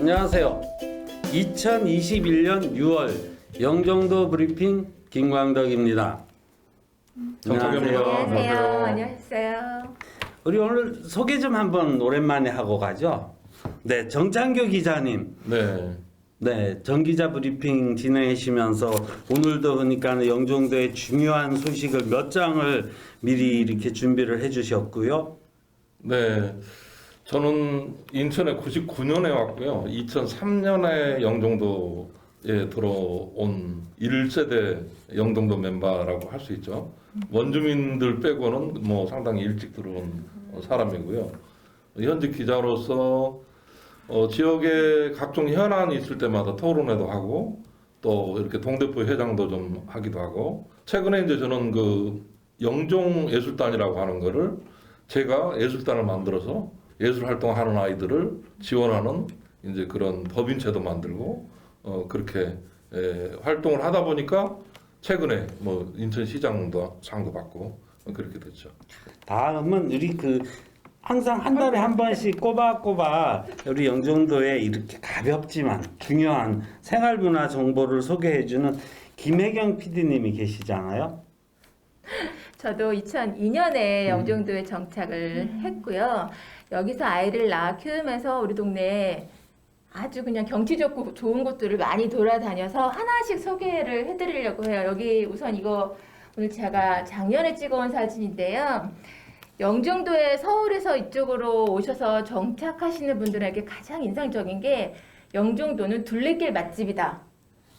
안녕하세요. 2021년 6월 영종도 브리핑 김광덕입니다. 안녕하세요. 안녕하세요. 우리 오늘 소개 좀 한번 오랜만에 하고 가죠. 네, 정창교 기자님. 네, 정기자 브리핑 진행하시면서 오늘도 그러니까 영종도의 중요한 소식을 몇 장을 미리 이렇게 준비를 해주셨고요. 네, 저는 인천에 99년에 왔고요. 2003년에 영종도에 들어온 1세대 영종도 멤버라고 할 수 있죠. 원주민들 빼고는 뭐 상당히 일찍 들어온 사람이고요. 현직 기자로서 지역에 각종 현안이 있을 때마다 토론회도 하고 또 이렇게 동대표 회장도 좀 하기도 하고 최근에 이제 저는 그 영종 예술단이라고 하는 거를 제가 예술단을 만들어서 예술 활동하는 아이들을 지원하는 이제 그런 법인체도 만들고 그렇게 활동을 하다 보니까 최근에 뭐 인천시장도 상도 받고 그렇게 됐죠. 다음은 우리 항상 한 달에 한 번씩 꼬박꼬박 우리 영종도에 이렇게 가볍지만 중요한 생활문화 정보를 소개해주는 김혜경 PD님이 계시잖아요. 저도 2002년에 영종도에 정착을 했고요. 여기서 아이를 낳아 키우면서 우리 동네에 아주 그냥 경치 좋고 좋은 곳들을 많이 돌아다녀서 하나씩 소개를 해드리려고 해요. 여기 우선 이거 오늘 제가 작년에 찍어온 사진인데요. 영종도에 서울에서 이쪽으로 오셔서 정착하시는 분들에게 가장 인상적인 게 영종도는 둘레길 맛집이다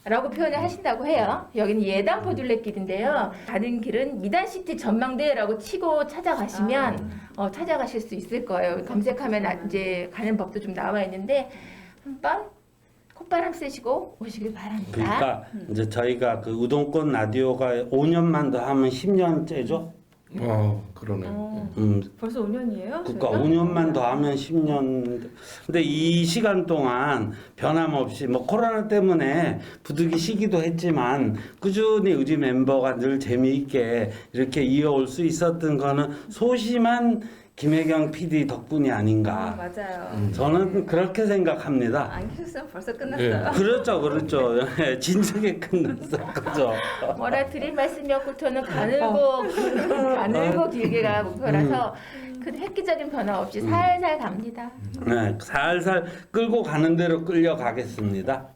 라고 표현을 하신다고 해요. 여기는 예당포 둘레길인데요. 가는 길은 미단시티 전망대라고 치고 찾아가시면 찾아가실 수 있을 거예요. 검색하면 이제 가는 법도 좀 나와 있는데 한번 콧바람 쐬시고 오시길 바랍니다. 그러니까 이제 저희가 우동권 라디오가 5년만 더 하면 10년째죠. 그러네. 벌써 5년이에요? 그러니까 5년만 더 하면 10년. 근데 이 시간 동안 변함없이 뭐 코로나 때문에 부득이시기도 했지만 꾸준히 우리 멤버가 늘 재미있게 이렇게 이어올 수 있었던 거는 소심한 김혜경 PD 덕분이 아닌가. 맞아요. 저는 그렇게 생각합니다. 안 계셨으면 벌써 끝났어요. 그렇죠. 진작에 끝났어, 그죠? 뭐라 드릴 말씀이 없고 저는 가늘고 길게 가 목표라서 큰 획기적인 변화 없이 살살 갑니다. 네, 살살 끌고 가는 대로 끌려가겠습니다.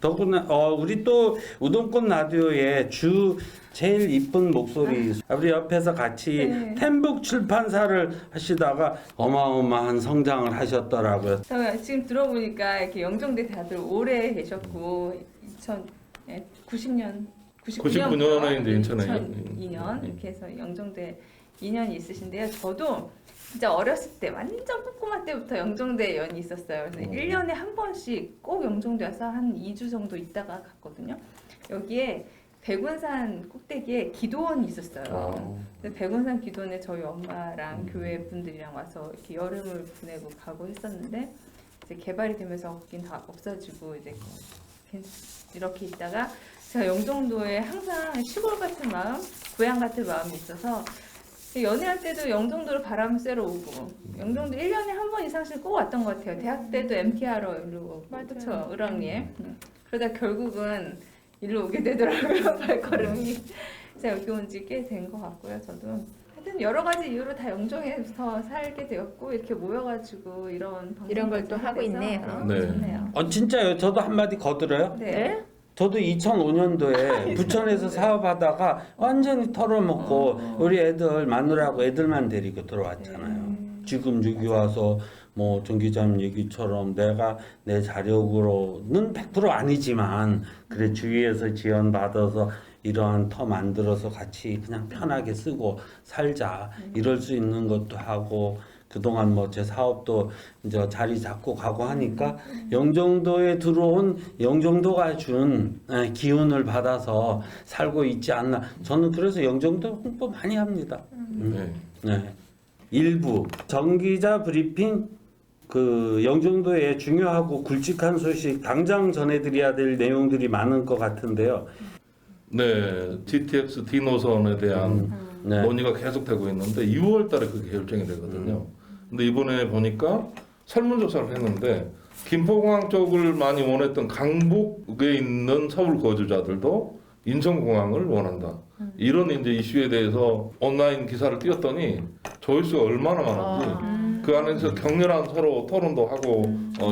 덕분에 우리 또 우동권 라디오의 제일 이쁜 목소리 우리 옆에서 같이 템북 출판사를 하시다가 어마어마한 성장을 하셨더라고요. 지금 들어보니까 이렇게 영종대 다들 오래 계셨고 99년에 이제 인천에 2002년 이렇게 해서 영종대 2년이 있으신데요. 저도 진짜 어렸을 때 완전 꼬꼬마 때부터 영종대에 연이 있었어요. 그래서 1년에 한 번씩 꼭 영종대 와서 한 2주 정도 있다가 갔거든요. 여기에 백운산 꼭대기에 기도원이 있었어요. 백운산 기도원에 저희 엄마랑 교회 분들이랑 와서 이렇게 여름을 보내고 가고 했었는데 이제 개발이 되면서 거긴 다 없어지고 이제 이렇게 있다가 제가 영종도에 항상 시골 같은 마음, 고향 같은 마음이 있어서 연애할 때도 영종도를 바람 쐬러 오고 영종도 1년에 한 번 이상씩 꼭 왔던 것 같아요. 대학 때도 MT하러 일로 오고 그렇죠, 을왕리에. 그러다 결국은 일로 오게 되더라고요. 발걸음이. 제가 여기 온 지 꽤 된 것 같고요. 저도 하여튼 여러 가지 이유로 다 영종에서 살게 되었고 이렇게 모여가지고 이런 걸 또 하고 있네요. 좋네요. 진짜요? 저도 한마디 거들어요? 네. 저도 2005년도에 부천에서 사업하다가 완전히 털어먹고 우리 애들 마누라하고 애들만 데리고 들어왔잖아요. 지금 여기 와서 뭐 정 기자님 얘기처럼 내가 내 자력으로는 100% 아니지만 그래 주위에서 지원받아서 이러한 터 만들어서 같이 그냥 편하게 쓰고 살자 이럴 수 있는 것도 하고 그동안 뭐 제 사업도 이제 자리 잡고 가고 하니까 영종도에 들어온 영종도가 준 기운을 받아서 살고 있지 않나. 저는 그래서 영종도 홍보 많이 합니다. 네. 일부 정기자 브리핑 영종도의 중요하고 굵직한 소식 당장 전해드려야 될 내용들이 많은 것 같은데요. 네, GTX D 노선에 대한 논의가 계속되고 있는데 2월 달에 그게 결정이 되거든요. 근데 이번에 보니까 설문조사를 했는데 김포공항 쪽을 많이 원했던 강북에 있는 서울 거주자들도 인천공항을 원한다. 이런 이제 이슈에 대해서 온라인 기사를 띄웠더니 조회수가 얼마나 많은지 그 안에서 격렬한 서로 토론도 하고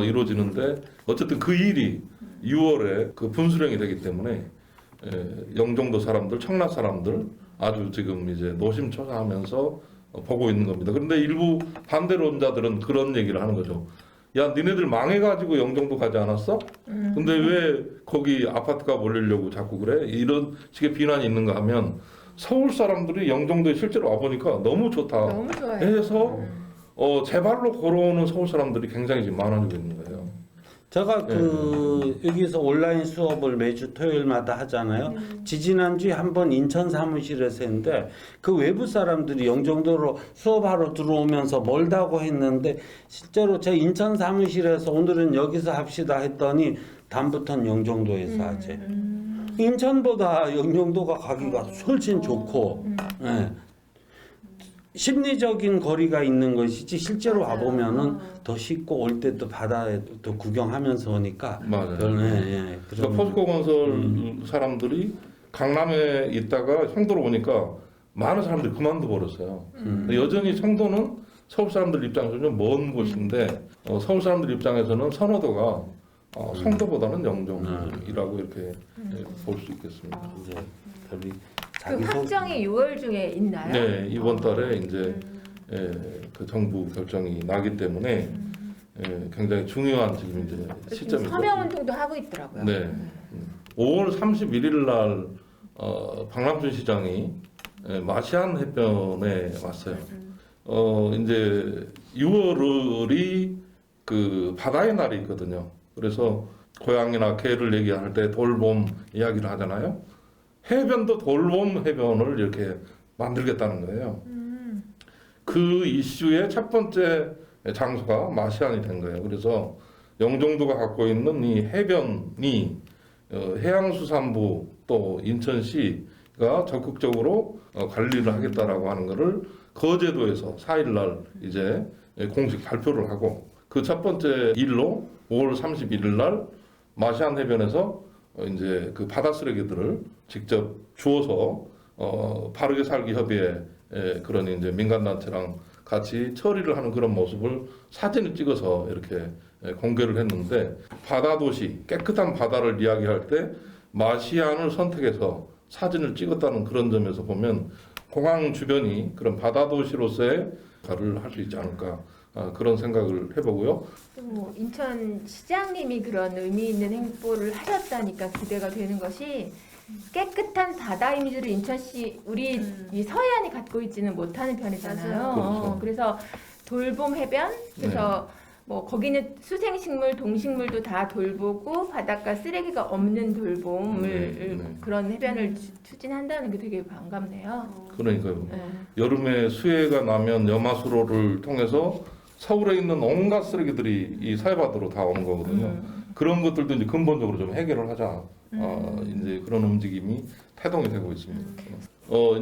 이루어지는데 어쨌든 그 일이 6월에 그 분수령이 되기 때문에 영종도 사람들, 청라 사람들 아주 지금 이제 노심초사하면서 보고 있는 겁니다. 그런데 일부 반대론자들은 그런 얘기를 하는 거죠. 야, 니네들 망해가지고 영종도 가지 않았어? 근데 왜 거기 아파트가 몰리려고 자꾸 그래? 이런 식의 비난이 있는가 하면 서울 사람들이 영종도에 실제로 와보니까 너무 좋다 너무 좋아요. 해서 제 발로 걸어오는 서울 사람들이 굉장히 지금 많아지고 있는 거예요. 제가 여기서 온라인 수업을 매주 토요일마다 하잖아요. 지지난주에 한번 인천 사무실에서 했는데 그 외부 사람들이 영종도로 수업하러 들어오면서 멀다고 했는데 실제로 제 인천 사무실에서 오늘은 여기서 합시다 했더니 다음부터는 영종도에서 하재. 인천보다 영종도가 가기가 훨씬 좋고 예. 심리적인 거리가 있는 것이지 실제로 와보면은 더 쉽고 올 때도 바다에 또 구경하면서 오니까 맞아요. 그러니까 그런 포스코 건설 사람들이 강남에 있다가 청도로 오니까 많은 사람들이 그만둬 버렸어요. 근데 여전히 청도는 서울 사람들 입장에서는 좀 먼 곳인데 서울 사람들 입장에서는 선호도가 청도보다는 영종이라고 이렇게 볼 수 있겠습니다. 이제 별이 그 자기 속 확정이 6월 중에 있나요? 네, 이번 달에 이제 그 정부 결정이 나기 때문에 굉장히 중요한 지금 이제 시점이죠. 서명 운동도 하고 있더라고요. 네. 5월 31일 날 박남준 시장이 마시안 해변에 왔어요. 이제 6월이 그 바다의 날이 있거든요. 그래서 고양이나 개를 얘기할 때 돌봄 이야기를 하잖아요. 해변도 돌봄 해변을 이렇게 만들겠다는 거예요. 그 이슈의 첫 번째 장소가 마시안이 된 거예요. 그래서 영종도가 갖고 있는 이 해변이 해양수산부 또 인천시가 적극적으로 관리를 하겠다라고 하는 것을 거제도에서 4일날 이제 공식 발표를 하고 그 첫 번째 일로 5월 31일 날 마시안 해변에서 이제 그 바다 쓰레기들을 직접 주워서 바르게 살기 협의회 그런 이제 민간단체랑 같이 처리를 하는 그런 모습을 사진을 찍어서 이렇게 공개를 했는데 바다 도시 깨끗한 바다를 이야기할 때 마시안을 선택해서 사진을 찍었다는 그런 점에서 보면 공항 주변이 그런 바다 도시로서의 역할을 할 수 있지 않을까 그런 생각을 해보고요. 또 인천 시장님이 그런 의미 있는 행보를 하셨다니까 기대가 되는 것이 깨끗한 바다 이미지를 인천시 우리 이 서해안이 갖고 있지는 못하는 편이잖아요. 맞아요. 그렇죠. 그래서 돌봄 해변 그래서 뭐 거기는 수생식물, 동식물도 다 돌보고 바닷가 쓰레기가 없는 돌봄을 그런 해변을 추진한다는 게 되게 반갑네요. 그러니까요. 네. 여름에 수해가 나면 염화수로를 통해서 서울에 있는 온갖 쓰레기들이 이 서해바다로 다 오는 거거든요. 그런 것들도 이제 근본적으로 좀 해결을 하자. 이제 그런 움직임이 태동이 되고 있습니다.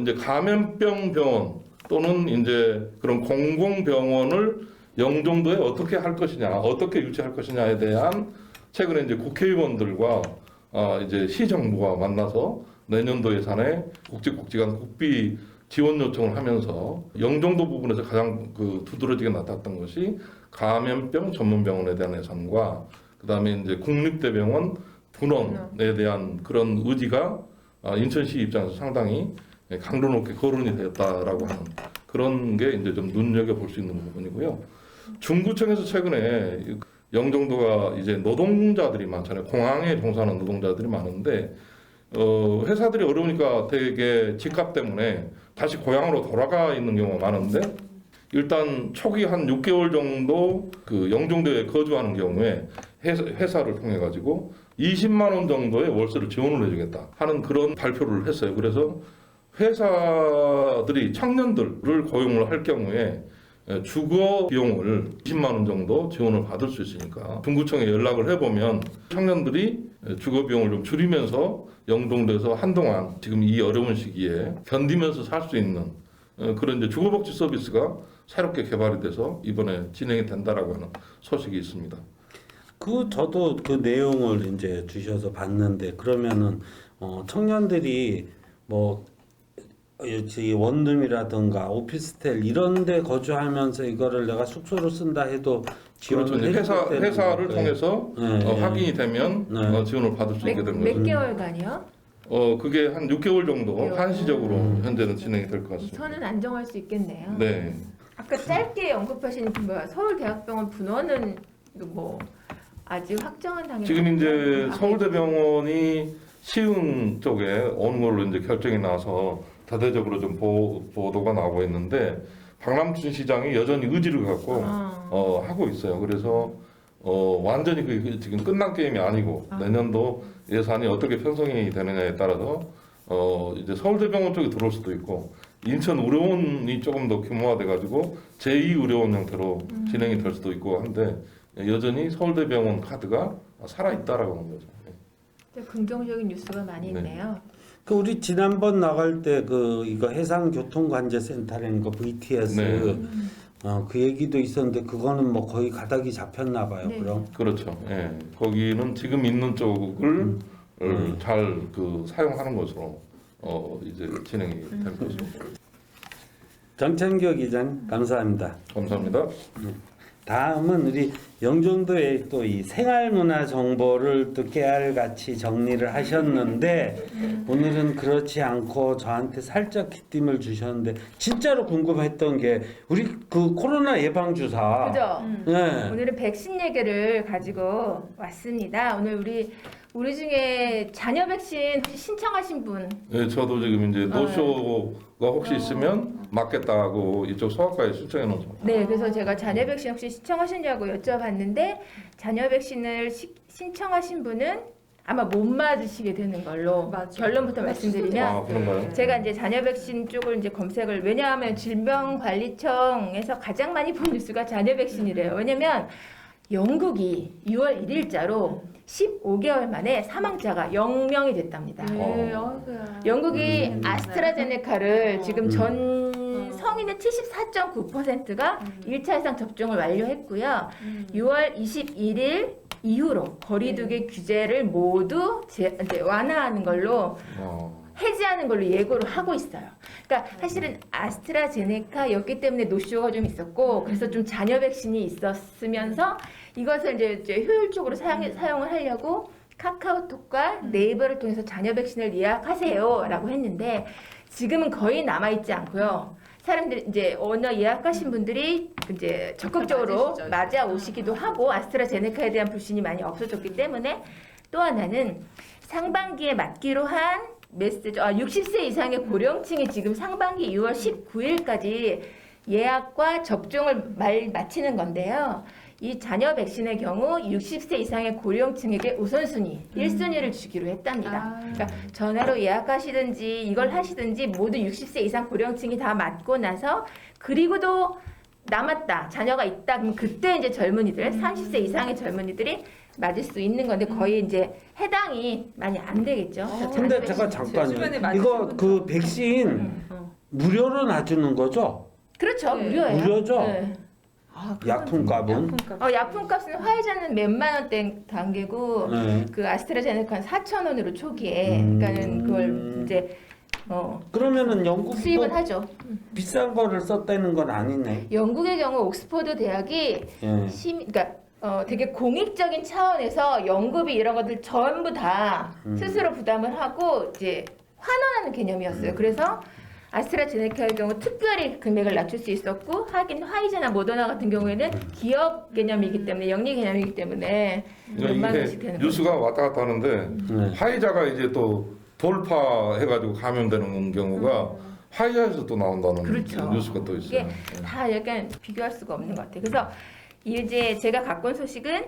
이제 감염병 병원 또는 이제 그런 공공병원을 영종도에 어떻게 할 것이냐, 어떻게 유치할 것이냐에 대한 최근에 이제 국회의원들과 이제 시정부가 만나서 내년도 예산에 국직국직한 국비 지원 요청을 하면서 영종도 부분에서 가장 그 두드러지게 나타났던 것이 감염병 전문병원에 대한 예산과 그다음에 이제 국립대병원 분원에 대한 그런 의지가 인천시 입장에서 상당히 강도 높게 거론이 되었다라고 하는 그런 게 이제 좀 눈여겨 볼 수 있는 부분이고요. 중구청에서 최근에 영종도가 이제 노동자들이 많잖아요. 공항에 종사하는 노동자들이 많은데 회사들이 어려우니까 되게 집값 때문에 다시 고향으로 돌아가 있는 경우가 많은데 일단 초기 한 6개월 정도 그 영종도에 거주하는 경우에 회사를 통해 가지고 20만 원 정도의 월세를 지원을 해주겠다 하는 그런 발표를 했어요. 그래서 회사들이 청년들을 고용을 할 경우에 주거 비용을 20만 원 정도 지원을 받을 수 있으니까 중구청에 연락을 해보면 청년들이 주거 비용을 좀 줄이면서 영종도에서 한동안 지금 이 어려운 시기에 견디면서 살 수 있는 그런 이제 주거복지 서비스가 새롭게 개발이 돼서 이번에 진행이 된다라고 하는 소식이 있습니다. 저도 그 내용을 이제 주셔서 봤는데 그러면은 청년들이 뭐 원룸이라든가 오피스텔 이런데 거주하면서 이거를 내가 숙소로 쓴다 해도 지원을 그렇죠. 이제 해줄 때는 회사를 네. 통해서 네. 확인이 되면 네. 지원을 받을 수 있게 된 몇 거죠. 개월간이요? 그게 한 6개월 정도 6개월. 한시적으로 현재는 진행이 될 것 같습니다. 저는 안정할 수 있겠네요. 네. 아까 짧게 언급하신 서울대학병원 분원은 뭐 아직 확정은 당연히 지금 이제 없는 서울대병원이 시흥 쪽에 오는 걸로 이제 결정이 나서 대대적으로 좀 보도가 나오고 있는데 박남춘 시장이 여전히 의지를 갖고 하고 있어요. 그래서 완전히 그 지금 끝난 게임이 아니고 내년도 예산이 어떻게 편성이 되느냐에 따라서 이제 서울대병원 쪽에 들어올 수도 있고 인천 의료원이 조금 더 규모화돼 가지고 제2 의료원 형태로 진행이 될 수도 있고 한데 여전히 서울대병원 카드가 살아 있다라고 하는 거죠. 긍정적인 뉴스가 많이 네. 있네요. 그 우리 지난번 나갈 때 이거 해상교통관제센터라는 거 VTS 네. 그 얘기도 있었는데 그거는 뭐 거의 가닥이 잡혔나 봐요. 네. 그럼 그렇죠. 예. 거기는 지금 있는 쪽을 잘 사용하는 것으로 이제 진행이 될 것으로. 정찬교 기자님 감사합니다. 감사합니다. 다음은 우리 영종도의 또 이 생활문화 정보를 또 깨알같이 정리를 하셨는데 오늘은 그렇지 않고 저한테 살짝 귀띔을 주셨는데 진짜로 궁금했던 게 우리 그 코로나 예방 주사. 그죠? 네. 오늘은 백신 얘기를 가지고 왔습니다. 오늘 우리 중에 자녀 백신 혹시 신청하신 분? 예, 저도 지금 이제 노쇼가 혹시 있으면 맞겠다고 이쪽 소아과에 신청해 놓은 거. 네, 그래서 제가 자녀 백신 혹시 신청하셨냐고 여쭤봤는데 자녀 백신을 신청하신 분은 아마 못 맞으시게 되는 걸로 맞아요. 결론부터 말씀드리면 아, 그런가요? 제가 이제 자녀 백신 쪽을 이제 검색을 왜냐하면 질병관리청에서 가장 많이 본 뉴스가 자녀 백신이래요. 왜냐면 영국이 6월 1일자로 15개월 만에 사망자가 0명이 됐답니다. 네, 어. 어이구야. 영국이 아스트라제네카를 지금 전 음. 성인의 74.9%가 1차 이상 접종을 완료했고요. 6월 21일 이후로 거리두기 규제를 모두 이제 완화하는 걸로 해제하는 걸로 예고를 하고 있어요. 그러니까 사실은 아스트라제네카였기 때문에 노쇼가 좀 있었고 그래서 좀 잔여 백신이 있었으면서 이것을 이제 효율적으로 사용을 하려고 카카오톡과 네이버를 통해서 잔여 백신을 예약하세요라고 했는데 지금은 거의 남아있지 않고요. 사람들 이제 오늘 예약하신 분들이 이제 적극적으로 맞아 오시기도 하고 아스트라제네카에 대한 불신이 많이 없어졌기 때문에 또 하나는 상반기에 맞기로 한 메시지 60세 이상의 고령층이 지금 상반기 6월 19일까지 예약과 접종을 마치는 건데요. 이 자녀 백신의 경우 60세 이상의 고령층에게 우선순위 1순위를 주기로 했답니다. 그러니까 전화로 예약하시든지 이걸 하시든지 모두 60세 이상 고령층이 다 맞고 나서 그리고도 남았다 자녀가 있다 그럼 그때 이제 젊은이들 30세 이상의 젊은이들이 맞을 수 있는 건데 거의 이제 해당이 많이 안 되겠죠. 근데 제가 잠깐요. 이거 그 백신 무료로 놔주는 거죠? 그렇죠. 네. 무료예요. 무료죠? 네. 약품값은? 약품값은 화이자는 몇만 원대 단계고 네. 그 아스트라제네카는 4,000원으로 초기에 그러니까는 그걸 이제 그러면은 영국도 수입은 하죠. 비싼 거를 썼다는 건 아니네. 영국의 경우 옥스퍼드 대학이 예. 그러니까 되게 공익적인 차원에서 연구비 이런 것들 전부 다 스스로 부담을 하고 이제 환원하는 개념이었어요. 그래서 아스트라제네카의 경우 특별히 금액을 낮출 수 있었고 하긴 화이자나 모더나 같은 경우에는 기업 개념이기 때문에 영리 개념이기 때문에 몇만 원씩 되는 거죠. 뉴스가 왔다 갔다 하는데 네. 화이자가 이제 또 돌파해가지고 감염되는 경우가 화이자에서 또 나온다는 그렇죠. 뉴스가 또 있어요. 이게 다 약간 비교할 수가 없는 것 같아요. 그래서 이제 제가 갖고 온 소식은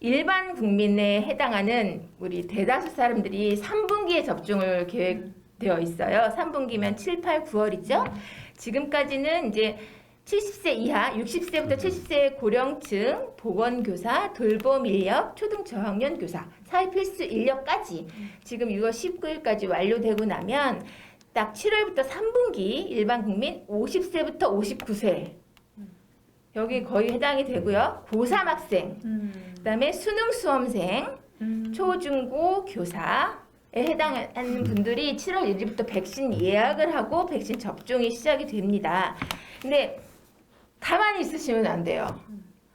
일반 국민에 해당하는 우리 대다수 사람들이 3분기에 접종을 계획되어 있어요. 3분기면 7, 8, 9월이죠. 지금까지는 이제 70세 이하, 60세부터 70세 고령층, 보건교사, 돌봄 인력, 초등저학년 교사, 사회필수 인력까지 지금 6월 19일까지 완료되고 나면 딱 7월부터 3분기 일반 국민 50세부터 59세 여기 거의 해당이 되고요. 고3 학생, 그다음에 수능 수험생, 초중고 교사에 해당하는 분들이 7월 1일부터 백신 예약을 하고 백신 접종이 시작이 됩니다. 근데 가만히 있으시면 안 돼요.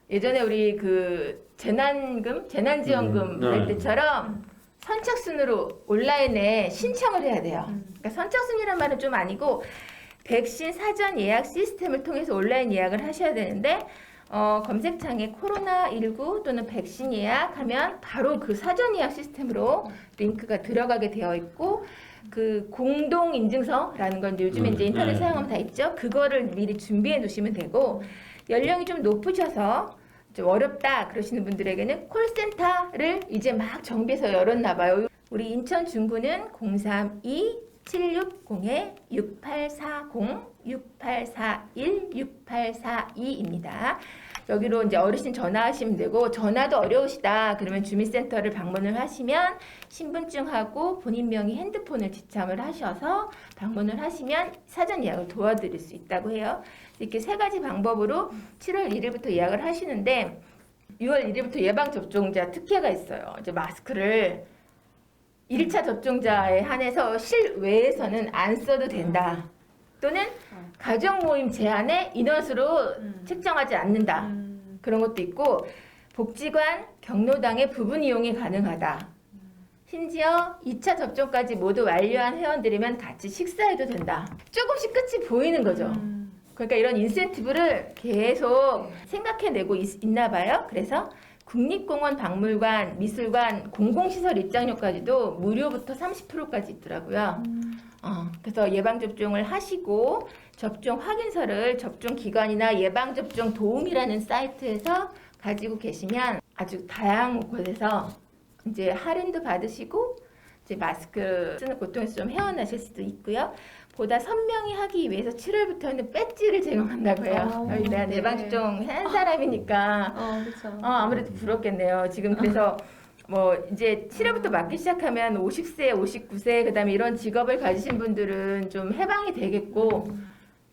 예전에 우리 그 재난지원금 할 때처럼 선착순으로 온라인에 신청을 해야 돼요. 그러니까 선착순이란 말은 좀 아니고 백신 사전 예약 시스템을 통해서 온라인 예약을 하셔야 되는데 검색창에 코로나19 또는 백신 예약하면 바로 그 사전 예약 시스템으로 링크가 들어가게 되어 있고 그 공동인증서라는 건 요즘에 이제 인터넷 사용하면 다 있죠. 그거를 미리 준비해 놓으시면 되고 연령이 좀 높으셔서 좀 어렵다 그러시는 분들에게는 콜센터를 이제 막 정비해서 열었나 봐요. 우리 인천 중구는 032-760-6840, 6841, 6842입니다. 여기로 이제 어르신 전화하시면 되고 전화도 어려우시다 그러면 주민센터를 방문을 하시면 신분증하고 본인 명의 핸드폰을 지참을 하셔서 방문을 하시면 사전 예약을 도와드릴 수 있다고 해요. 이렇게 세 가지 방법으로 7월 1일부터 예약을 하시는데 6월 1일부터 예방접종자 특혜가 있어요. 이제 마스크를 1차 접종자에 한해서 실외에서는 안 써도 된다. 또는 가족 모임 제한에 인원수로 책정하지 않는다. 그런 것도 있고 복지관, 경로당의 부분 이용이 가능하다. 심지어 2차 접종까지 모두 완료한 회원들이면 같이 식사해도 된다. 조금씩 끝이 보이는 거죠. 그러니까 이런 인센티브를 계속 생각해내고 있나 봐요. 그래서 국립공원, 박물관, 미술관, 공공시설 입장료까지도 무료부터 30%까지 있더라고요. 그래서 예방접종을 하시고 접종 확인서를 접종기관이나 예방접종 도움이라는 사이트에서 가지고 계시면 아주 다양한 곳에서 이제 할인도 받으시고 이제 마스크 쓰는 고통에서 좀 헤어나실 수도 있고요. 보다 선명히 하기 위해서 7월부터는 배지를 제공한다고 해요. 내가 예방접종 한 사람이니까 그렇죠. 아무래도 부럽겠네요. 지금 그래서 뭐 이제 7월부터 맞기 시작하면 50세, 59세 그다음에 이런 직업을 가지신 분들은 좀 해방이 되겠고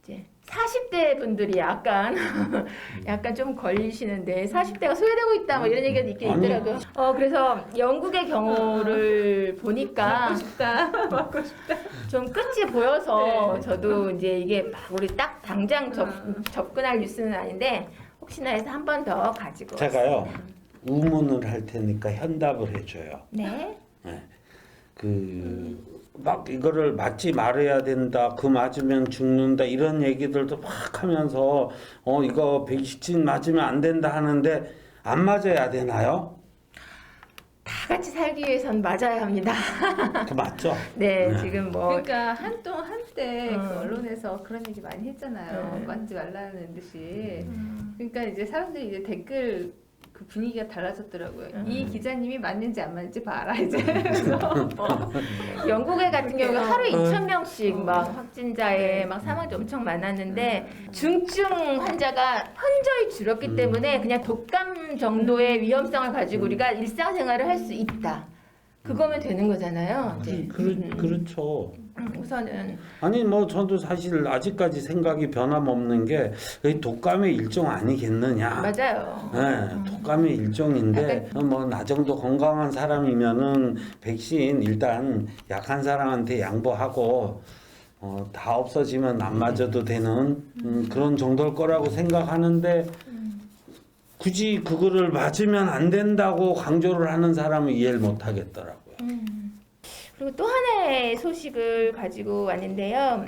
이제 40대 분들이 약간 좀 걸리시는데 40대가 소외되고 있다 뭐 이런 얘기가 있긴 있더라고요. 그래서 영국의 경우를 보니까 맞고 싶다. 좀 끝이 보여서 네. 저도 이제 이게 막 우리 딱 당장 접근할 뉴스는 아닌데 혹시나 해서 한 번 더 가지고 제가요 우문을 할 테니까 현답을 해줘요. 네. 막 이거를 맞지 말아야 된다, 그 맞으면 죽는다 이런 얘기들도 막 하면서 이거 백신 맞으면 안 된다 하는데 안 맞아야 되나요? 다 같이 살기 위해선 맞아야 합니다. 그 맞죠? 네, 지금 뭐 그러니까 한때 그 언론에서 그런 얘기 많이 했잖아요. 맞지 말라는 듯이. 그러니까 이제 사람들이 이제 댓글 그 분위기가 달라졌더라고요. 이 기자님이 맞는지 안 맞는지 봐라 이제. 그래서 영국에 같은 경우가 하루에 어. 2,000명씩 막 확진자에 막 사망자 엄청 많았는데 중증 환자가 현저히 줄었기 때문에 그냥 독감 정도의 위험성을 가지고 우리가 일상생활을 할 수 있다. 그거면 되는 거잖아요. 이제. 그렇죠. 우선은 아니 뭐 저도 사실 아직까지 생각이 변함없는 게 독감의 일종 아니겠느냐. 맞아요. 네, 독감의 일종인데 뭐 나 정도 건강한 사람이면은 백신 일단 약한 사람한테 양보하고 다 없어지면 안 맞아도 되는 그런 정도일 거라고 생각하는데 굳이 그거를 맞으면 안 된다고 강조를 하는 사람은 이해를 못 하겠더라고요. 그리고 또 하나의 소식을 가지고 왔는데요.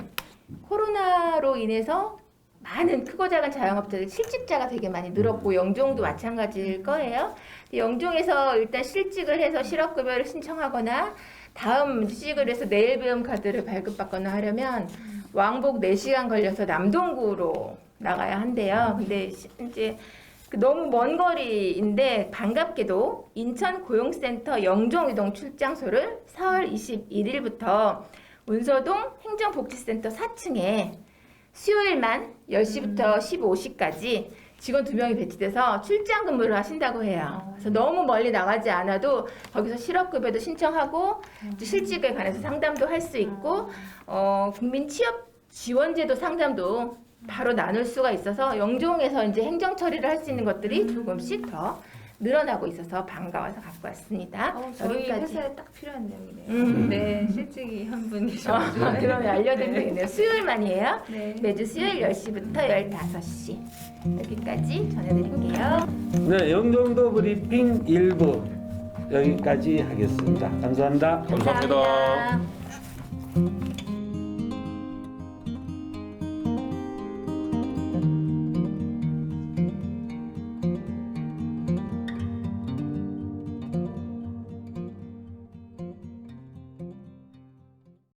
코로나로 인해서 많은 크고 작은 자영업자들 실직자가 되게 많이 늘었고 영종도 마찬가지일 거예요. 영종에서 일단 실직을 해서 실업급여를 신청하거나 다음 취직을 해서 내일 배움 카드를 발급받거나 하려면 왕복 4시간 걸려서 남동구로 나가야 한대요. 근데 이제 너무 먼 거리인데 반갑게도 인천 고용센터 영종이동 출장소를 4월 21일부터 운서동 행정복지센터 4층에 수요일만 10시부터 15시까지 직원 2명이 배치돼서 출장 근무를 하신다고 해요. 그래서 너무 멀리 나가지 않아도 거기서 실업급여도 신청하고 실직에 관해서 상담도 할 수 있고 국민 취업 지원제도 상담도 바로 나눌 수가 있어서 영종에서 이제 행정 처리를 할 수 있는 것들이 조금씩 더 늘어나고 있어서 반가워서 갖고 왔습니다. 저희 여기까지. 회사에 딱 필요한 내용이네요. 음. 네, 실직이 한 분 계셔가지고. 그러면 알려드리면 되겠네요. 수요일만이에요. 네. 매주 수요일 10시부터 15시 여기까지 전해드릴게요. 네, 영종도 브리핑 1부 여기까지 하겠습니다. 감사합니다. 감사합니다. 감사합니다.